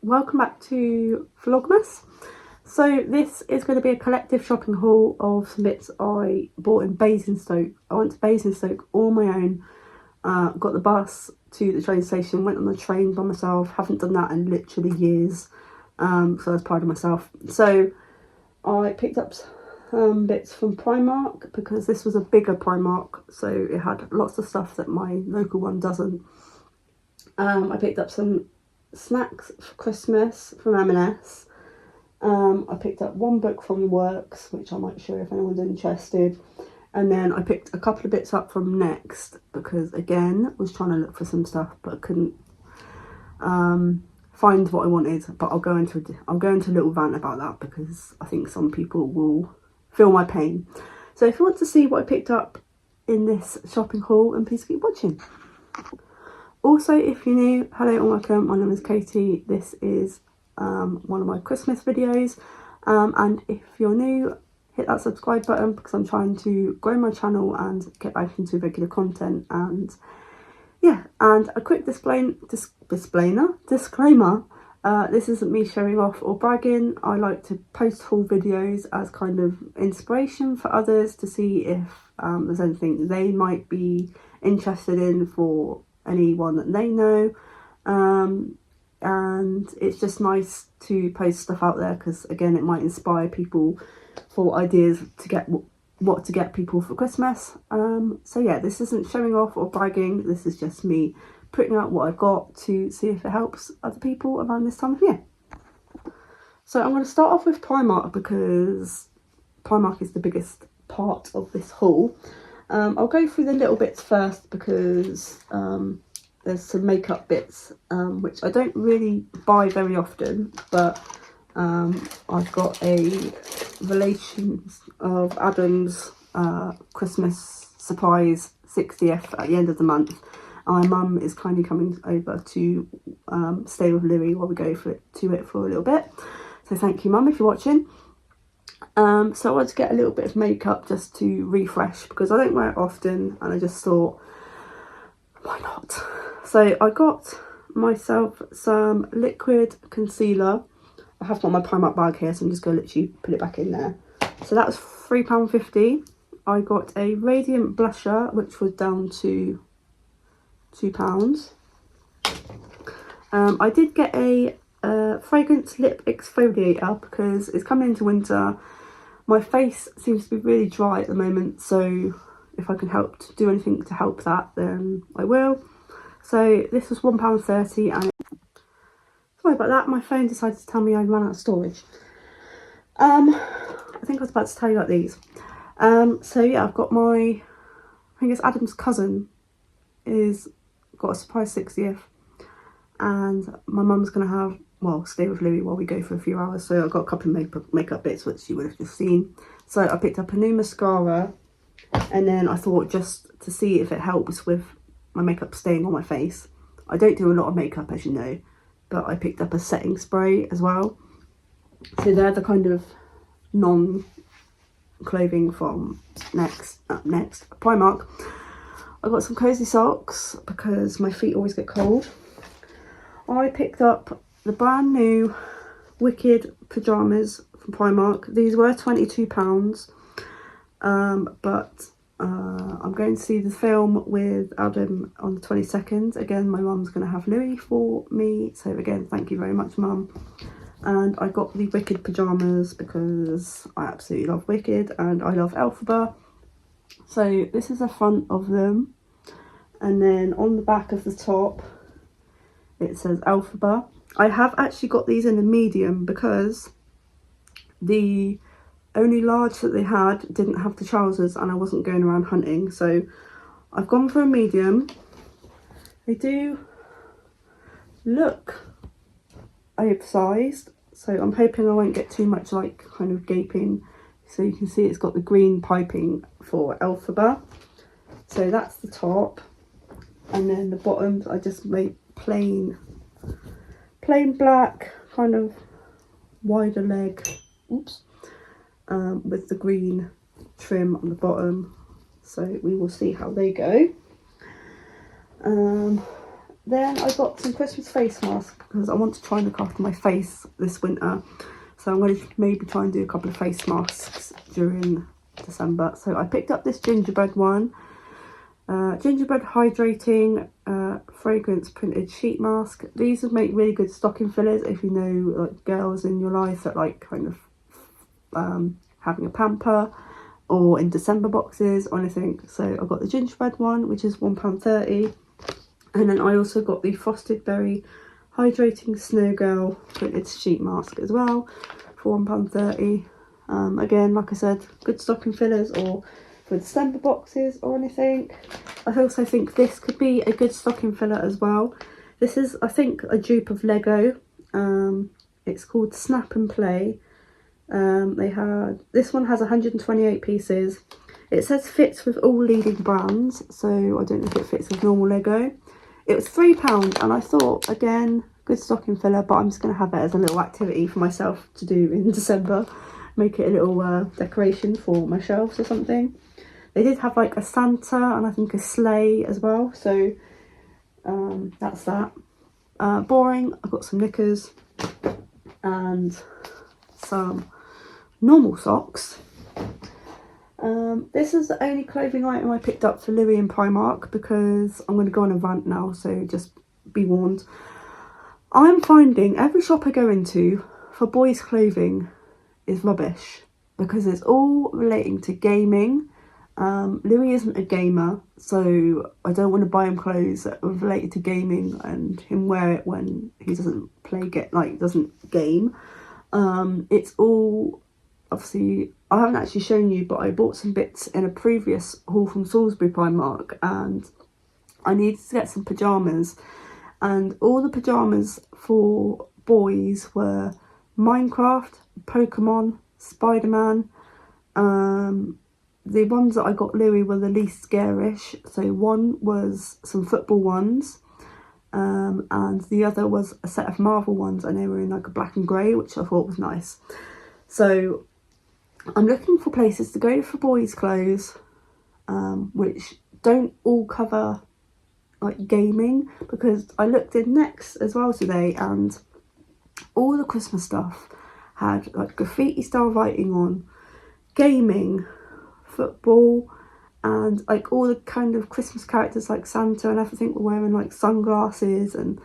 welcome back to Vlogmas. So this is going to be a collective shopping haul of some bits I bought in Basingstoke. I went to Basingstoke all on my own, got the bus to the train station, went on the train by myself, haven't done that in literally years, so I was proud of myself. So I picked up some bits from Primark because this was a bigger Primark, so it had lots of stuff that my local one doesn't. I picked up some snacks for Christmas from M&S. I picked up one book from Works, which I might show if anyone's interested, and then I picked a couple of bits up from Next because again was trying to look for some stuff but I couldn't find what I wanted. But I'll go into a little rant about that because I think some people will feel my pain. So if you want to see what I picked up in this shopping haul, and please keep watching. Also, if you're new, hello and welcome. My name is Katie. This is one of my Christmas videos, and if you're new, hit that subscribe button because I'm trying to grow my channel and get back into regular content. And yeah, and a quick disclaimer, this isn't me showing off or bragging. I like to post full videos as kind of inspiration for others to see if there's anything they might be interested in for anyone that they know, and it's just nice to post stuff out there because again it might inspire people for ideas to get what to get people for Christmas. So yeah, this isn't showing off or bragging, this is just me putting out what I've got to see if it helps other people around this time of year. So I'm going to start off with Primark because Primark is the biggest part of this haul. I'll go through the little bits first because there's some makeup bits which I don't really buy very often, but I've got a Relations of Adam's Christmas surprise 60th at the end of the month. My mum is kindly coming over to stay with Louis while we go to it for a little bit. So thank you, Mum, if you're watching. So I wanted to get a little bit of makeup just to refresh because I don't wear it often, and I just thought, why not? So I got myself some liquid concealer. I have got my Primark bag here, so I'm just going to literally put it back in there. So that was £3.50. I got a radiant blusher, which was down to £2. I did get a fragrance lip exfoliator because it's coming into winter. My face seems to be really dry at the moment, so if I can help to do anything to help that, then I will. So this was £1.30, and sorry about that, my phone decided to tell me I ran out of storage. I think I was about to tell you about these. So yeah, I've got I think it's Adam's cousin is got a surprise 60th, and my mum's gonna have, well, stay with Louis while we go for a few hours, so I've got a couple of makeup bits which you would have just seen. So I picked up a new mascara, and then I thought just to see if it helps with my makeup staying on my face. I don't do a lot of makeup, as you know, but I picked up a setting spray as well. So they're the kind of non-clothing from Next Primark. I got some cozy socks because my feet always get cold. I picked up the brand new Wicked pyjamas from Primark. These were £22, but I'm going to see the film with Adam on the 22nd. Again, my mum's going to have Louis for me, so again, thank you very much, Mum. And I got the Wicked pyjamas because I absolutely love Wicked and I love Elphaba. So this is the front of them, and then on the back of the top it says Elphaba. I have actually got these in a medium because the only large that they had didn't have the trousers and I wasn't going around hunting, so I've gone for a medium. They do look oversized, so I'm hoping I won't get too much like kind of gaping. So you can see it's got the green piping for Elphaba. So that's the top, and then the bottoms I just made plain black, kind of wider leg, with the green trim on the bottom. So we will see how they go. Then I got some Christmas face masks because I want to try and look after my face this winter. So I'm going to maybe try and do a couple of face masks during December. So I picked up this gingerbread one. Gingerbread hydrating fragrance printed sheet mask. These would make really good stocking fillers if you know like girls in your life that like kind of having a pamper, or in December boxes or anything. So I got the gingerbread one, which is £1.30, and then I also got the frosted berry hydrating snow girl printed sheet mask as well for £1.30. Again, like I said, good stocking fillers or for December boxes or anything. I also think this could be a good stocking filler as well. This is, I think, a dupe of Lego. It's called Snap and Play. This one has 128 pieces. It says fits with all leading brands, so I don't know if it fits with normal Lego. It was £3, and I thought, again, good stocking filler, but I'm just going to have it as a little activity for myself to do in December. Make it a little decoration for my shelves or something. They did have like a Santa and I think a sleigh as well, so that's that. Boring. I've got some knickers and some normal socks. This is the only clothing item I picked up for Louis in Primark because I'm going to go on a rant now, so just be warned. I'm finding every shop I go into for boys' clothing is rubbish because it's all relating to gaming. Louis isn't a gamer, so I don't want to buy him clothes that are related to gaming and him wear it when he doesn't doesn't game. It's all, obviously, I haven't actually shown you, but I bought some bits in a previous haul from Salisbury Primark, and I needed to get some pyjamas, and all the pyjamas for boys were Minecraft, Pokemon, Spider-Man. The ones that I got Louis were the least scarish. So one was some football ones, and the other was a set of Marvel ones, and they were in like a black and grey, which I thought was nice. So I'm looking for places to go for boys' clothes, which don't all cover like gaming, because I looked in Next as well today, and all the Christmas stuff had like graffiti style writing on gaming, football, and like all the kind of Christmas characters like Santa and everything were wearing like sunglasses, and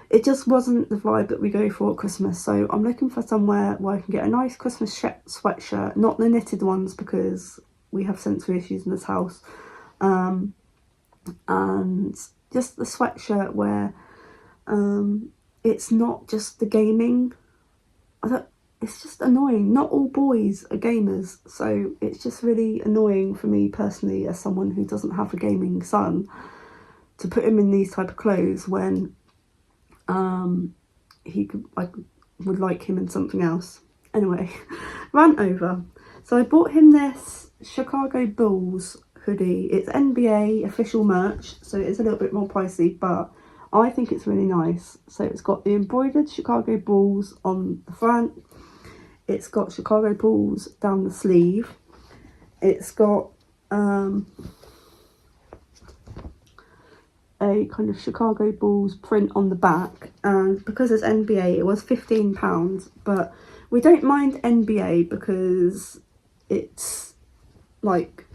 it just wasn't the vibe that we go for at Christmas. So I'm looking for somewhere where I can get a nice Christmas sweatshirt, not the knitted ones because we have sensory issues in this house, and just the sweatshirt where it's not just the gaming. It's just annoying. Not all boys are gamers, so it's just really annoying for me personally, as someone who doesn't have a gaming son, to put him in these type of clothes when he could, I would like him in something else. Anyway, rant over. So I bought him this Chicago Bulls hoodie. It's NBA official merch, so it's a little bit more pricey, but I think it's really nice. So it's got the embroidered Chicago Bulls on the front. It's got Chicago Bulls down the sleeve. It's got a kind of Chicago Bulls print on the back, and because it's NBA it was £15, but we don't mind NBA because it's like,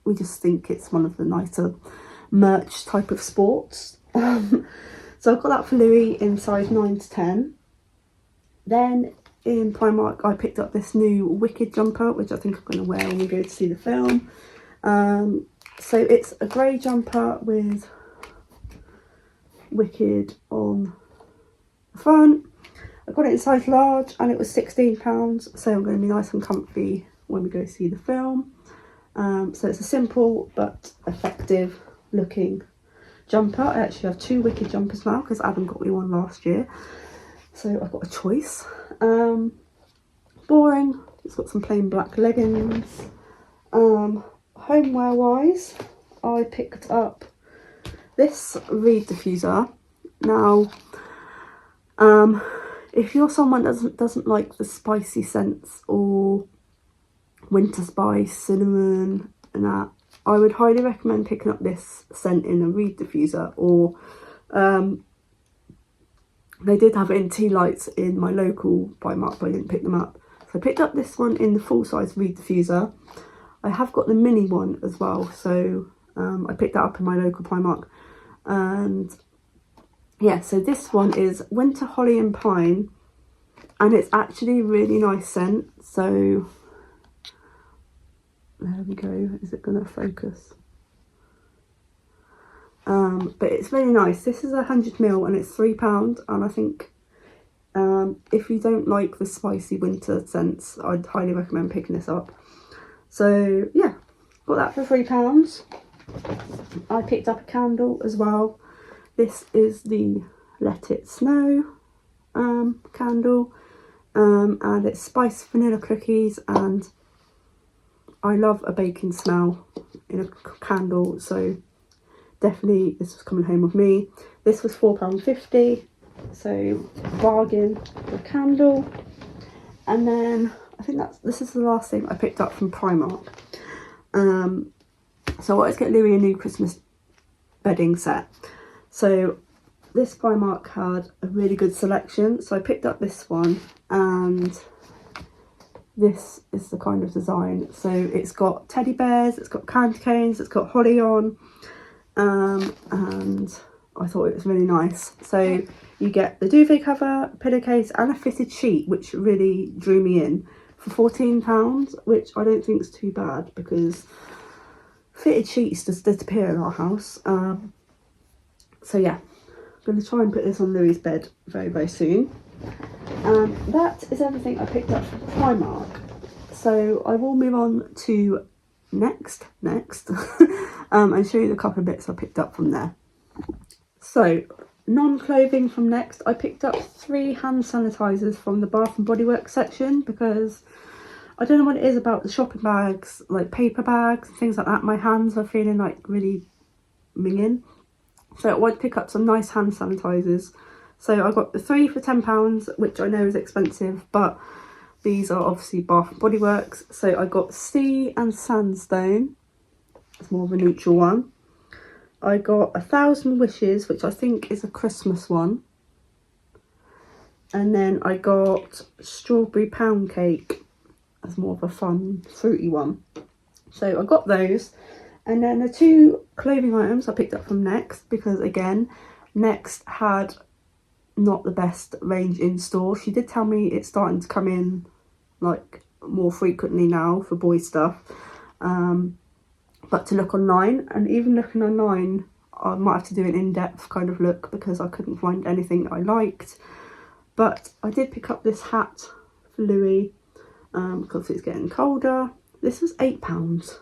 we just think it's one of the nicer merch type of sports. So I've got that for Louis in size 9 to 10. Then in Primark I picked up this new Wicked jumper, which I think I'm going to wear when we go to see the film. So it's a grey jumper with Wicked on the front. I got it in size large and it was £16, so I'm going to be nice and comfy when we go see the film. So it's a simple but effective looking jumper. I actually have two Wicked jumpers now because Adam got me one last year, so I've got a choice. Boring. It's got some plain black leggings. Homeware wise, I picked up this reed diffuser. Now, if you're someone that doesn't like the spicy scents or winter spice, cinnamon and that, I would highly recommend picking up this scent in a reed diffuser, or They did have it in tea lights in my local Primark, but I didn't pick them up. So I picked up this one in the full-size reed diffuser. I have got the mini one as well, so I picked that up in my local Primark. And yeah, so this one is Winter Holly and Pine, and it's actually a really nice scent. So there we go. Is it gonna focus? But it's really nice. This is 100ml and it's £3, and I think if you don't like the spicy winter scents, I'd highly recommend picking this up. So yeah, got that for £3. I picked up a candle as well. This is the Let It Snow candle, and it's spiced vanilla cookies, and I love a baking smell in a candle, so definitely this was coming home with me. This was £4.50, so bargain for a candle. And then I think this is the last thing I picked up from Primark. So I wanted to get Louis a new Christmas bedding set. So this Primark had a really good selection, so I picked up this one, and this is the kind of design. So it's got teddy bears, it's got candy canes, it's got holly on, and I thought it was really nice. So you get the duvet cover, pillowcase, and a fitted sheet, which really drew me in, for £14, which I don't think is too bad, because fitted sheets just disappear in our house. So yeah, I'm going to try and put this on Louis's bed very, very soon. And that is everything I picked up from Primark. So I will move on to next and show you the couple of bits I picked up from there. So non-clothing from Next, I picked up 3 hand sanitizers from the Bath and Body Works section, because I don't know what it is about the shopping bags, like paper bags and things like that. My hands are feeling like really minging. So I wanted to pick up some nice hand sanitizers. So I got the 3 for £10, which I know is expensive, but these are obviously Bath and Body Works. So I got Sea and Sandstone. It's more of a neutral one. I got 1,000 Wishes, which I think is a Christmas one. And then I got Strawberry Pound Cake as more of a fun, fruity one. So I got those. And then the 2 clothing items I picked up from Next, because again, Next had not the best range in store. She did tell me it's starting to come in like more frequently now for boy stuff. But to look online, and even looking online, I might have to do an in-depth kind of look, because I couldn't find anything that I liked. But I did pick up this hat for Louis, because it's getting colder. This was £8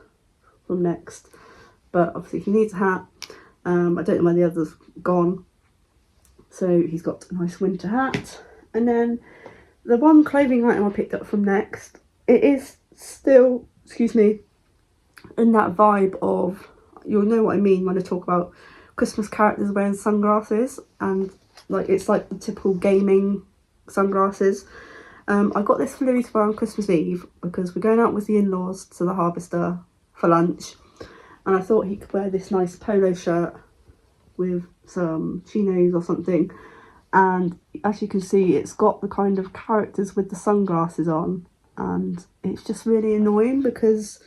from Next, but obviously he needs a hat. I don't know where the other's gone, so he's got a nice winter hat. And then the one clothing item I picked up from Next, it is still, excuse me, in that vibe of, you'll know what I mean when I talk about Christmas characters wearing sunglasses, and like it's like the typical gaming sunglasses. I got this for Louis to wear on Christmas Eve, because we're going out with the in-laws to the Harvester for lunch, and I thought he could wear this nice polo shirt with some chinos or something. And as you can see, it's got the kind of characters with the sunglasses on, and it's just really annoying because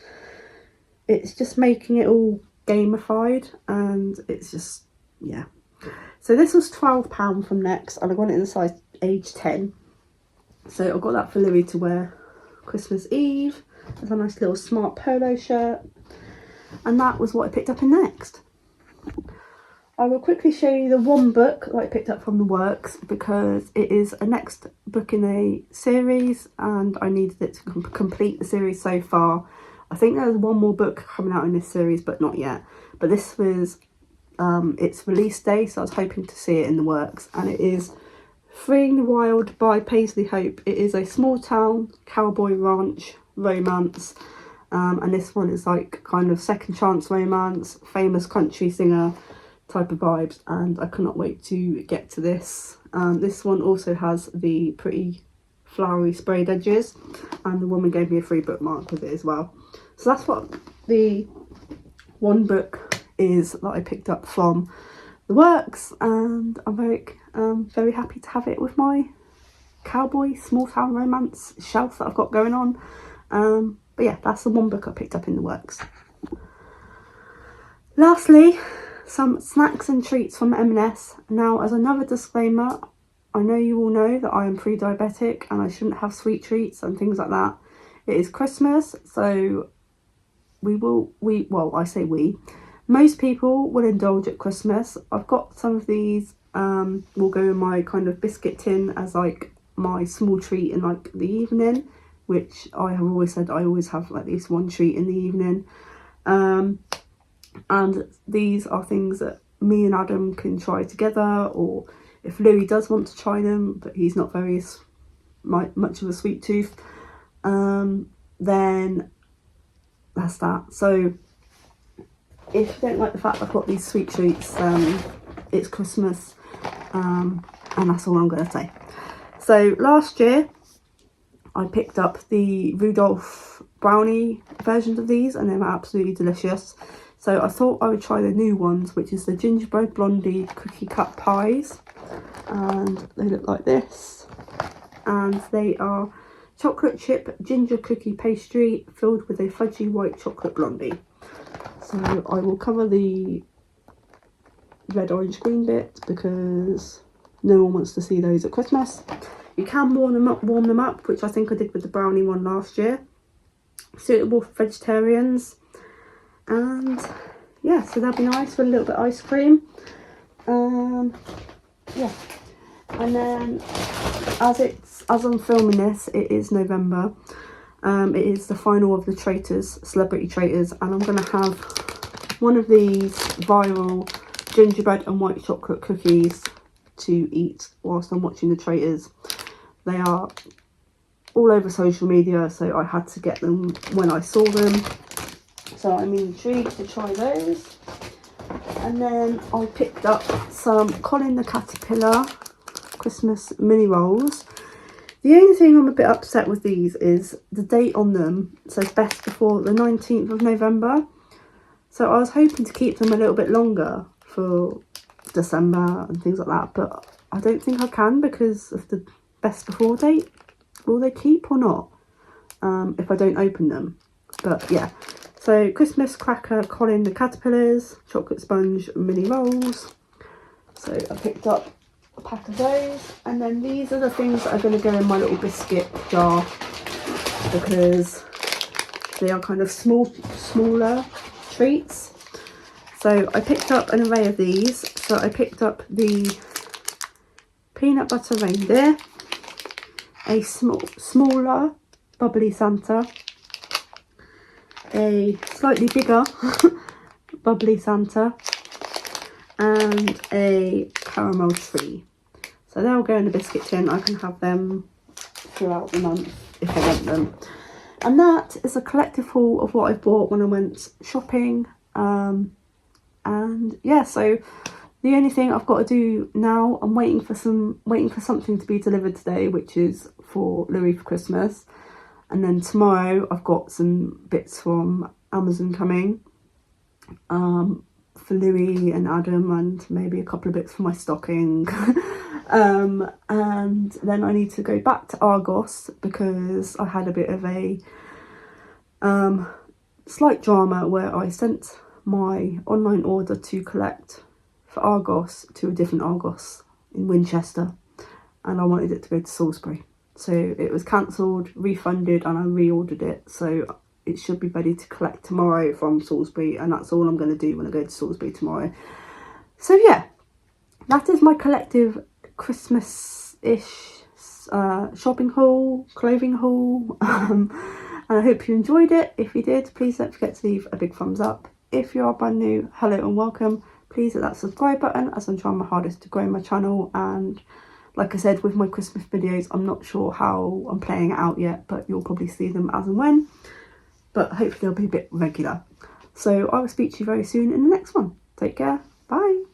it's just making it all gamified, and it's just, yeah. So this was £12 from Next, and I got it in the size age 10. So I got that for Louis to wear Christmas Eve. It's a nice little smart polo shirt, and that was what I picked up in Next. I will quickly show you the one book that I picked up from the works, because it is a next book in a series, and I needed it to complete the series so far. I think there's one more book coming out in this series, but not yet. But this was its release day, so I was hoping to see it in the works. And it is Freeing the Wild by Paisley Hope. It is a small town cowboy ranch romance. And this one is like kind of second chance romance, famous country singer type of vibes. And I cannot wait to get to this. This one also has the pretty flowery sprayed edges, and the woman gave me a free bookmark with it as well. So that's what the one book is that I picked up from the works, and I'm very happy to have it with my cowboy small town romance shelf that I've got going on. But yeah, that's the one book I picked up in the works. Lastly, some snacks and treats from M&S. Now, as another disclaimer, I know you all know that I am pre-diabetic and I shouldn't have sweet treats and things like that. It is Christmas, so most people will indulge at Christmas. I've got some of these will go in my kind of biscuit tin as like my small treat in like the evening, which I have always said I always have at least one treat in the evening. And these are things that me and Adam can try together, or if Louis does want to try them, but he's not very much of a sweet tooth, then that's that. So if you don't like the fact I've got these sweet treats, it's Christmas, and that's all I'm going to say. So last year I picked up the Rudolph brownie versions of these, and they were absolutely delicious. So I thought I would try the new ones, which is the gingerbread blondie cookie cut pies, and they look like this, and they are chocolate chip ginger cookie pastry filled with a fudgy white chocolate blondie. So I will cover the red, orange, green bit because no one wants to see those at Christmas. You can warm them up, which I think I did with the brownie one last year. Suitable for vegetarians. And yeah, so that'd be nice with a little bit of ice cream. Yeah, and then as I'm filming this, it is November. It is the final of the celebrity traitors, and I'm going to have one of these viral gingerbread and white chocolate cookies to eat whilst I'm watching the traitors. They are all over social media, so I had to get them when I saw them. So I'm intrigued to try those. And then I picked up some Colin the Caterpillar Christmas mini rolls. The only thing I'm a bit upset with these is the date on them says best before the 19th of November. So I was hoping to keep them a little bit longer for December and things like that, but I don't think I can because of the best before date. Will they keep or not if I don't open them? But yeah. So Christmas cracker Colin the Caterpillars, chocolate sponge mini rolls. So I picked up a pack of those, and then these are the things that are going to go in my little biscuit jar because they are kind of smaller treats. So I picked up an array of these. So I picked up the peanut butter reindeer, a smaller bubbly Santa, a slightly bigger bubbly Santa, and a caramel tree. So they'll go in the biscuit tin. I can have them throughout the month if I want them. And that is a collective haul of what I bought when I went shopping. And yeah, so the only thing I've got to do now, I'm waiting for something to be delivered today, which is for Louis for Christmas. And then tomorrow I've got some bits from Amazon coming for Louis and Adam, and maybe a couple of bits for my stocking. And then I need to go back to Argos because I had a bit of a slight drama where I sent my online order to collect for Argos to a different Argos in Winchester, and I wanted it to go to Salisbury. So it was cancelled, refunded, and I reordered it. So it should be ready to collect tomorrow from Salisbury, and that's all I'm going to do when I go to Salisbury tomorrow. So yeah, that is my collective Christmas-ish shopping haul, clothing haul. And I hope you enjoyed it. If you did, please don't forget to leave a big thumbs up. If you are brand new, hello and welcome. Please hit that subscribe button as I'm trying my hardest to grow my channel. And like I said, with my Christmas videos, I'm not sure how I'm playing it out yet, but you'll probably see them as and when. But hopefully they'll be a bit regular. So I will speak to you very soon in the next one. Take care. Bye.